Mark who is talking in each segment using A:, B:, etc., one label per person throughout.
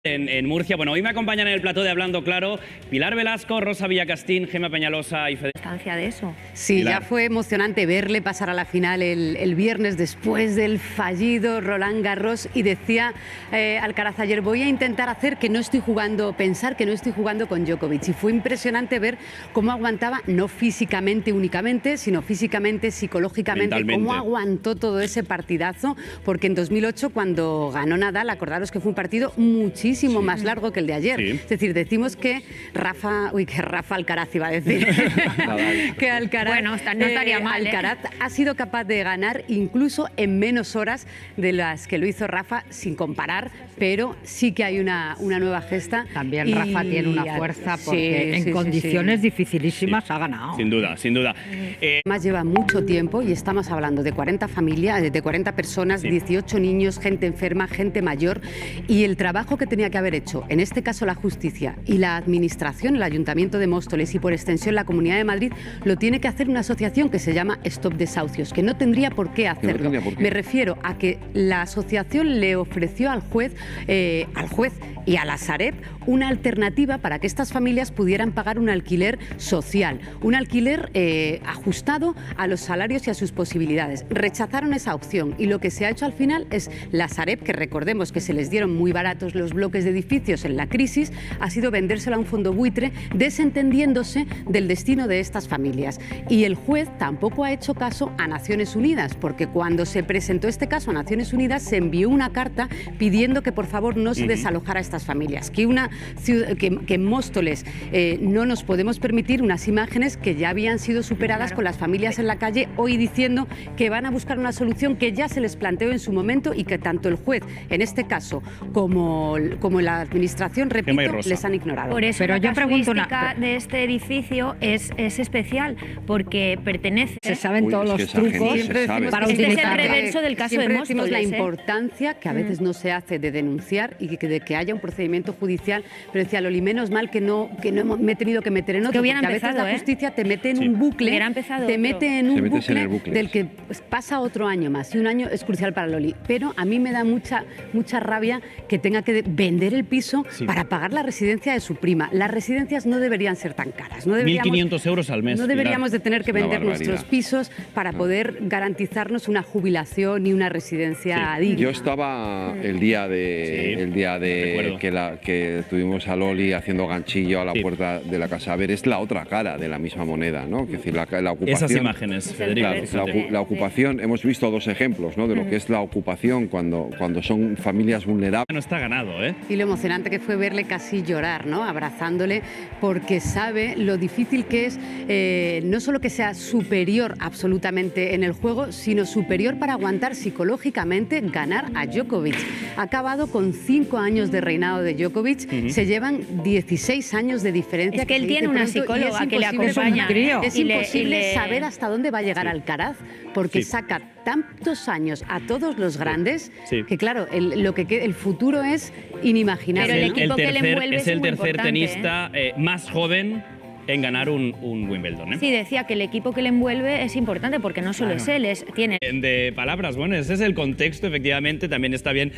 A: En Murcia. Bueno, hoy me acompañan en el plató de Hablando Claro Pilar Velasco, Rosa Villacastín, Gemma Peñalosa y Federico.
B: De eso.
C: Sí,
A: Pilar.
C: ya fue emocionante verle pasar a la final el viernes después del fallido Roland Garros y decía Alcaraz ayer, voy a intentar hacer que no estoy jugando, pensar que no estoy jugando con Djokovic, y fue impresionante ver cómo aguantaba, no físicamente únicamente, sino físicamente, psicológicamente,
A: Mentalmente.
C: cómo aguantó todo ese partidazo, porque en 2008 cuando ganó Nadal, acordaros que fue un partido muchísimo más largo que el de ayer.
A: Sí.
C: Es decir, decimos que Rafa Alcaraz iba a decir, que Alcaraz,
B: Bueno, no estaría mal,
C: Alcaraz ha sido capaz de ganar incluso en menos horas de las que lo hizo Rafa, sin comparar, pero sí que hay una nueva gesta.
D: También Rafa tiene una fuerza porque en condiciones dificilísimas ha ganado.
A: Sin duda, sin duda.
C: Además lleva mucho tiempo y estamos hablando de 40 familias, de 40 personas,
A: Sí.
C: 18 niños, gente enferma, gente mayor, y el trabajo que tenía que haber hecho, en este caso la justicia y la administración, el Ayuntamiento de Móstoles y por extensión la Comunidad de Madrid, lo tiene que hacer una asociación que se llama Stop Desahucios, que no tendría por qué hacerlo.
E: tendría por qué.
C: Me refiero a que la asociación le ofreció al juez y a la Sareb una alternativa para que estas familias pudieran pagar un alquiler social, un alquiler ajustado a los salarios y a sus posibilidades. Rechazaron esa opción y lo que se ha hecho al final es la Sareb, que recordemos que se les dieron muy baratos los bloques de edificios en la crisis, ha sido vendérselo a un fondo buitre, desentendiéndose del destino de estas familias. Y el juez tampoco ha hecho caso a Naciones Unidas, porque cuando se presentó este caso a Naciones Unidas se envió una carta pidiendo que por favor no se desalojara a estas familias, que en Móstoles no nos podemos permitir unas imágenes que ya habían sido superadas con las familias en la calle, hoy diciendo que van a buscar una solución que ya se les planteó en su momento y que tanto el juez, en este caso, como la administración, repito,
A: Gemma y Rosa.
C: les han ignorado.
B: Por eso
D: Pero
B: la
D: yo pregunto
B: casuística de este edificio es especial, porque pertenece...
D: Se saben
E: Uy,
D: todos
E: es que
D: los
E: esa gente
D: trucos
E: se sabe.
D: para
B: Este es el
D: utilizar.
B: reverso del caso
C: Siempre
B: de
C: decimos la
B: Móstoles, ¿eh?
C: importancia que a veces no se hace de denunciar y de que haya un procedimiento judicial, pero decía Loli, menos mal que no me he tenido que meter en otro,
B: que hubiera
C: porque a veces
B: empezado,
C: la
B: ¿eh?
C: justicia te mete en
A: Sí.
C: un bucle,
B: Hubiera empezado
C: te
B: otro.
C: mete en
E: Se
C: un
E: metes en
C: bucle,
E: el bucle.
C: del que pasa otro año más, y un año es crucial para Loli, pero a mí me da mucha rabia que tenga que vender el piso
A: Sí.
C: para pagar la residencia de su prima. Las residencias no deberían ser tan caras, no deberíamos
A: 1.500 euros al mes.
C: no deberíamos de tener que
E: Es una
C: vender
E: barbaridad.
C: nuestros pisos para poder garantizarnos una jubilación y una residencia
A: Sí.
C: digna.
E: Yo estaba el día
A: recuerdo.
E: que tuvimos a Loli haciendo ganchillo a la
A: Sí.
E: puerta de la casa. A ver, es la otra cara de la misma moneda, ¿no? Es decir, la ocupación.
A: Esas imágenes, Federico.
E: La ocupación, hemos visto dos ejemplos, ¿no? De lo que es la ocupación cuando son familias vulnerables.
A: No está ganado, ¿eh?
C: Y lo emocionante que fue verle casi llorar, ¿no? Abrazándole, porque sabe lo difícil que es, no solo que sea superior absolutamente en el juego, sino superior para aguantar psicológicamente ganar a Djokovic. Ha acabado con 5 años de reinado de Djokovic, se llevan 16 años de diferencia.
B: Es que él
C: se dice
B: tiene una
C: pronto, y
B: psicóloga
C: es
B: que le
C: imposible-
B: acompaña.
C: Es
B: Y le-
C: imposible saber hasta dónde va a llegar Alcaraz, porque
A: Sí.
C: saca tantos años a todos los grandes,
A: Sí.
C: que claro, el futuro es inimaginable.
B: Pero el
C: ¿no?
B: equipo que le envuelve
A: es
B: es
A: el
B: muy
A: tercer
B: importante,
A: tenista más joven en ganar un Wimbledon, ¿eh?
B: Sí, decía que el equipo que le envuelve es importante porque no solo
A: Claro.
B: es él, tiene...
A: De palabras, bueno, ese es el contexto, efectivamente. También está bien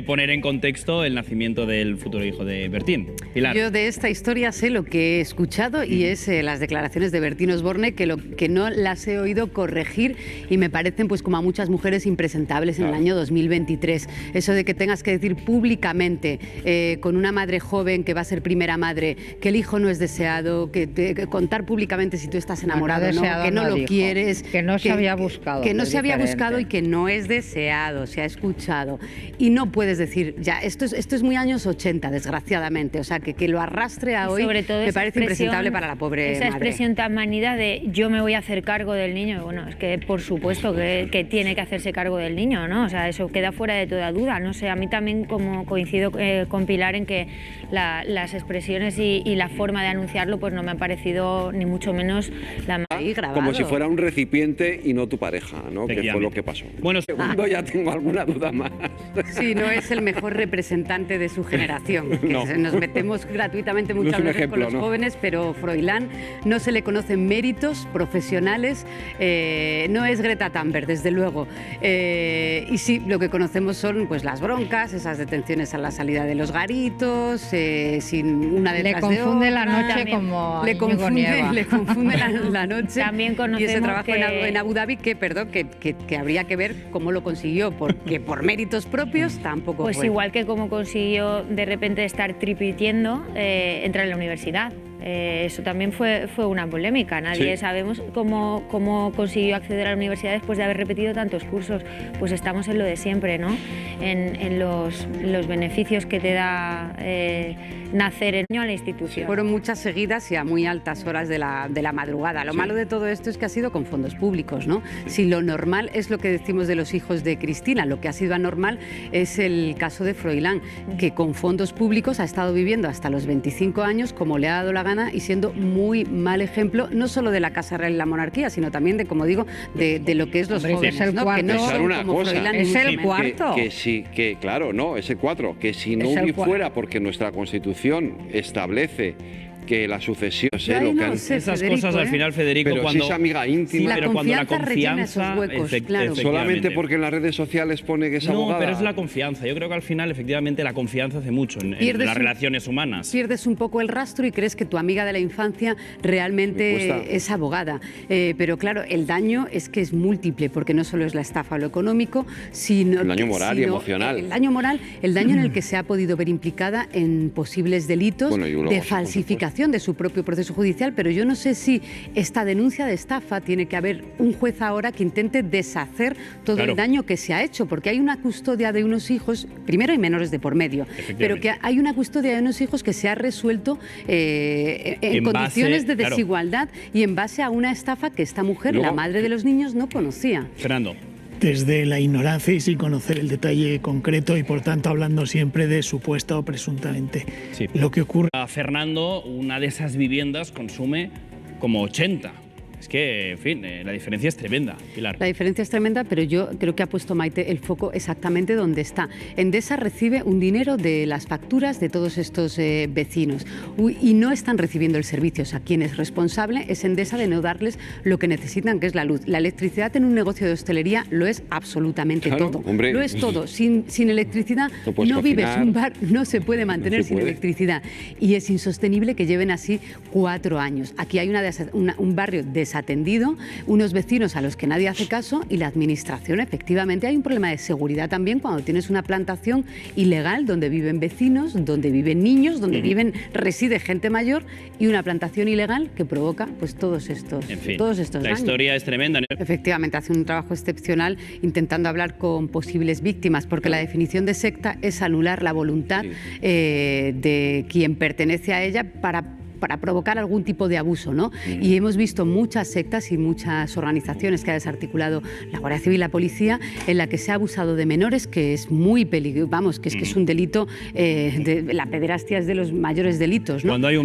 A: poner en contexto el nacimiento del futuro hijo de Bertín. Pilar.
C: Yo de esta historia sé lo que he escuchado y es las declaraciones de Bertín Osborne, que no las he oído corregir y me parecen, pues como a muchas mujeres, impresentables en el año 2023. Eso de que tengas que decir públicamente con una madre joven que va a ser primera madre que el hijo no es deseado, que contar públicamente si tú estás enamorado o no,
D: deseado
C: que no
D: no
C: lo
D: dijo,
C: quieres,
D: que no se había buscado,
C: que no
D: es
C: se había
D: diferente.
C: buscado y que no es deseado, se ha escuchado. Y no puedes decir, ya, esto es muy años 80, desgraciadamente, o sea, que lo arrastre a
B: Y
C: hoy
B: sobre todo
C: me
B: esa
C: parece
B: expresión,
C: impresentable para la pobre
B: esa
C: madre.
B: expresión tan manida de yo me voy a hacer cargo del niño. Bueno, es que por supuesto que tiene que hacerse cargo del niño, ¿no? O sea, eso queda fuera de toda duda. No sé, a mí también como coincido con Pilar en que las expresiones y la forma de anunciarlo pues no me ha parecido ni mucho menos la
C: ahí grabado.
E: como si fuera un recipiente y no tu pareja, ¿no? Que fue lo que pasó.
A: Bueno,
E: segundo ya tengo alguna duda más.
C: Sí, no es el mejor representante de su generación.
E: No.
C: Nos metemos gratuitamente muchas veces con los jóvenes, pero Froilán no se le conocen méritos profesionales, no es Greta Thunberg, desde luego. Y sí, lo que conocemos son pues las broncas, esas detenciones a la salida de los garitos, sin una detrás de otra.
D: Le confunde la noche como
C: le confunde la noche.
B: También conocemos
C: y ese trabajo
B: que...
C: en Abu Dhabi que habría que ver cómo lo consiguió, porque por méritos propios tampoco
B: Pues
C: fue.
B: igual que como consiguió de repente estar tripitiendo, entrar en la universidad. Eso también fue una polémica. Nadie sabemos cómo consiguió acceder a la universidad después de haber repetido tantos cursos. Pues estamos en lo de siempre, ¿no? En los beneficios que te da nacer en la institución.
C: Fueron muchas seguidas y a muy altas horas de la madrugada. Lo malo de todo esto es que ha sido con fondos públicos, ¿no? Si lo normal es lo que decimos de los hijos de Cristina, lo que ha sido anormal es el caso de Froilán, que con fondos públicos ha estado viviendo hasta los 25 años como le ha dado la gana y siendo muy mal ejemplo, no solo de la Casa Real y la monarquía, sino también de, como digo, de lo que es los jóvenes,
D: es el
C: ¿no?
D: cuarto.
C: Que no son
E: una
C: como
E: cosa,
C: Froilán.
D: es el cuarto.
E: Que sí, que claro, no, es el 4. Que si no
D: Es el
E: fuera porque nuestra Constitución establece que la sucesión...
C: Ay, no sé,
A: esas
C: Federico,
A: cosas al final, Federico,
E: pero
A: cuando...
E: si es amiga íntima...
A: Sí,
C: La
A: pero cuando la
C: confianza rellena esos
A: confianza...
C: huecos, claro.
E: Solamente porque en las redes sociales pone que es
A: No,
E: abogada.
A: pero es la confianza. Yo creo que al final, efectivamente, la confianza hace mucho en las relaciones humanas.
C: Pierdes un poco el rastro y crees que tu amiga de la infancia realmente es abogada. Pero claro, el daño es que es múltiple, porque no solo es la estafa o lo económico, sino...
E: El daño moral y emocional.
C: El daño moral, el daño en el que se ha podido ver implicada en posibles delitos de falsificación de su propio proceso judicial, pero yo no sé si esta denuncia de estafa tiene que haber un juez ahora que intente deshacer todo el daño que se ha hecho, porque hay una custodia de unos hijos, primero hay menores de por medio, pero que hay una custodia de unos hijos que se ha resuelto en condiciones de desigualdad y en base a una estafa que esta mujer, la madre de los niños, no conocía.
A: Fernando.
F: Desde la ignorancia y sin conocer el detalle concreto y, por tanto, hablando siempre de supuesta o presuntamente.
A: Sí.
F: Lo que ocurre...
A: A Fernando, una de esas viviendas consume como 80. Es que, en fin, la diferencia es tremenda, Pilar.
C: La diferencia es tremenda, pero yo creo que ha puesto Maite el foco exactamente donde está. Endesa recibe un dinero de las facturas de todos estos vecinos y no están recibiendo el servicio. O sea, quien es responsable es Endesa de no darles lo que necesitan, que es la luz. La electricidad en un negocio de hostelería lo es absolutamente todo.
E: Hombre.
C: Lo es todo. Sin electricidad no vives. Un bar no se puede mantener sin electricidad. Y es insostenible que lleven así 4 años. Aquí hay un barrio desatendido, unos vecinos a los que nadie hace caso y la administración. Efectivamente hay un problema de seguridad también cuando tienes una plantación ilegal donde viven vecinos, donde viven niños, donde reside gente mayor y una plantación ilegal que provoca pues todos estos daños.
A: La historia es tremenda.
C: Efectivamente, hace un trabajo excepcional intentando hablar con posibles víctimas, porque la definición de secta es anular la voluntad de quien pertenece a ella para provocar algún tipo de abuso, ¿no? Y hemos visto muchas sectas y muchas organizaciones que ha desarticulado la Guardia Civil y la policía en la que se ha abusado de menores, que es muy peligroso, vamos, que es un delito, la pederastia es de los mayores delitos, ¿no?
A: Cuando hay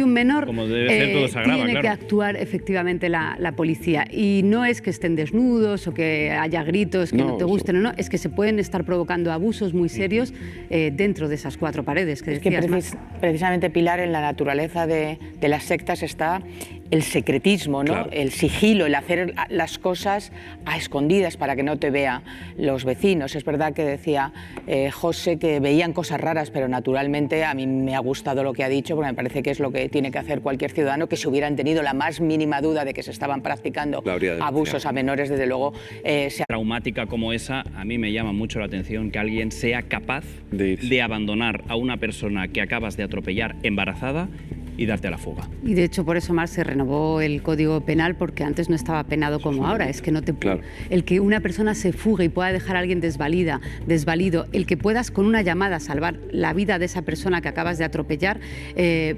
A: un menor, como debe ser, todo se agrava,
C: tiene que actuar efectivamente la policía. Y no es que estén desnudos o que haya gritos que no te gusten o no, es que se pueden estar provocando abusos muy serios dentro de esas 4 paredes que decías.
G: Es que precisamente, Pilar, en la naturaleza de las sectas está el secretismo, ¿no? Claro. El sigilo, el hacer las cosas a escondidas para que no te vean los vecinos. Es verdad que decía José que veían cosas raras, pero naturalmente a mí me ha gustado lo que ha dicho, porque me parece que es lo que tiene que hacer cualquier ciudadano, que si hubieran tenido la más mínima duda de que se estaban practicando abusos a menores, desde luego...
A: Traumática como esa, a mí me llama mucho la atención que alguien sea capaz de abandonar a una persona que acabas de atropellar embarazada y darte a la fuga.
C: Y de hecho por eso más se renovó el Código Penal, porque antes no estaba penado como ahora. Es que no te el que una persona se fugue y pueda dejar a alguien desvalido, el que puedas con una llamada salvar la vida de esa persona que acabas de atropellar,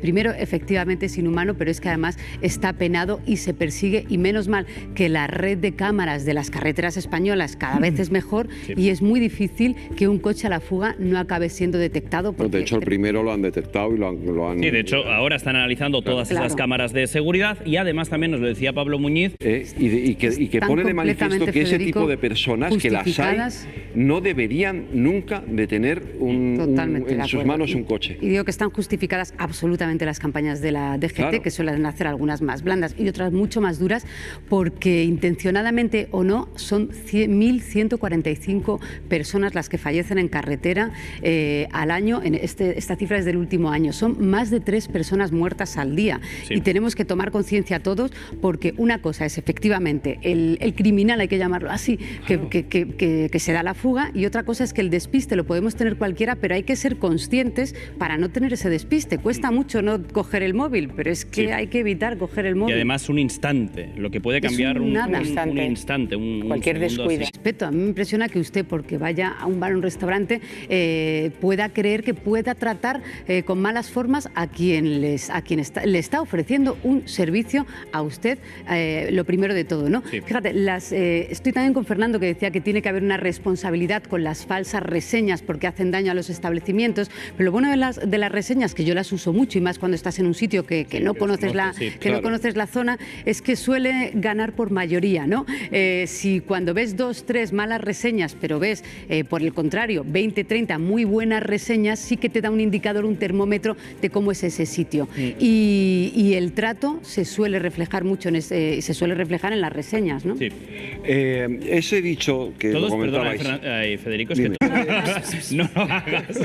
C: primero efectivamente es inhumano, pero es que además está penado y se persigue, y menos mal que la red de cámaras de las carreteras españolas cada vez es mejor y es muy difícil que un coche a la fuga no acabe siendo detectado.
E: De hecho el primero lo han detectado y lo han
A: Sí, de hecho ahora está están analizando todas esas cámaras de seguridad y además también nos lo decía Pablo Muñiz.
E: Y que pone de manifiesto que ese tipo de personas, que las hay, no deberían nunca de tener en sus manos un coche.
C: Y digo que están justificadas absolutamente las campañas de la DGT, que suelen hacer algunas más blandas y otras mucho más duras, porque intencionadamente o no son 1.145 personas las que fallecen en carretera al año. Esta cifra es del último año. Son más de 3 personas muertas al día. Sí. Y tenemos que tomar conciencia todos, porque una cosa es efectivamente el criminal, hay que llamarlo así, que se da la fuga, y otra cosa es que el despiste lo podemos tener cualquiera, pero hay que ser conscientes para no tener ese despiste. Cuesta mucho no coger el móvil, pero es que hay que evitar coger el móvil.
A: Y además un instante, lo que puede cambiar un instante,
G: cualquier descuido.
C: Respeto, a mí me impresiona que usted, porque vaya a un bar o un restaurante, pueda creer que pueda tratar con malas formas a quien le está ofreciendo un servicio a usted, lo primero de todo, ¿no? Sí. Fíjate, estoy también con Fernando, que decía que tiene que haber una responsabilidad con las falsas reseñas porque hacen daño a los establecimientos, pero lo bueno de las reseñas, que yo las uso mucho y más cuando estás en un sitio que no conoces no conoces la zona, es que suele ganar por mayoría, ¿no? Si cuando ves 2, 3 malas reseñas, pero ves por el contrario 20, 30 muy buenas reseñas, sí que te da un indicador, un termómetro de cómo es ese sitio. Y el trato se suele reflejar mucho se suele reflejar en las reseñas, ¿no?
E: Sí. Ese dicho que
A: todos,
E: comentabais.
A: Federico, es que no lo hagas.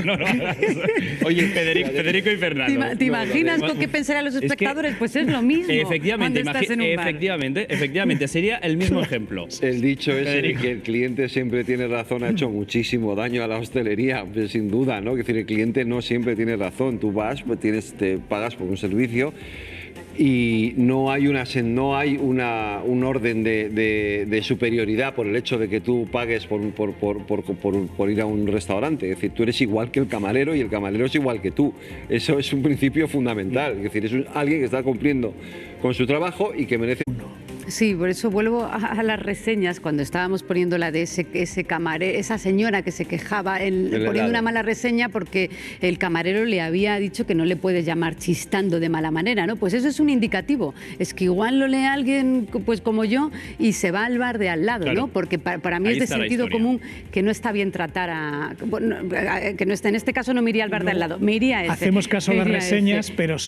A: Oye, Federico y Fernando.
C: ¿Te imaginas con qué pensarían los espectadores? Pues es lo mismo.
A: Efectivamente, sería el mismo ejemplo.
E: El dicho es que el cliente siempre tiene razón, ha hecho muchísimo daño a la hostelería, pues, sin duda, ¿no? Es decir, el cliente no siempre tiene razón. Tú vas, pues te pagas por un servicio y no hay un orden de superioridad por el hecho de que tú pagues por ir a un restaurante. Es decir, tú eres igual que el camarero y el camarero es igual que tú. Eso es un principio fundamental. Es decir, es alguien que está cumpliendo con su trabajo y que merece...
C: Sí, por eso vuelvo a las reseñas, cuando estábamos poniendo la de ese camarero, esa señora que se quejaba poniendo una mala reseña porque el camarero le había dicho que no le puedes llamar chistando de mala manera, ¿no? Pues eso es un indicativo. Es que igual lo lee alguien pues como yo y se va al bar de al lado, claro, ¿no? Porque para mí es de sentido común que no está bien tratar que no está, en este caso no me iría al bar de al lado, me iría a ese.
F: Hacemos caso a las reseñas, pero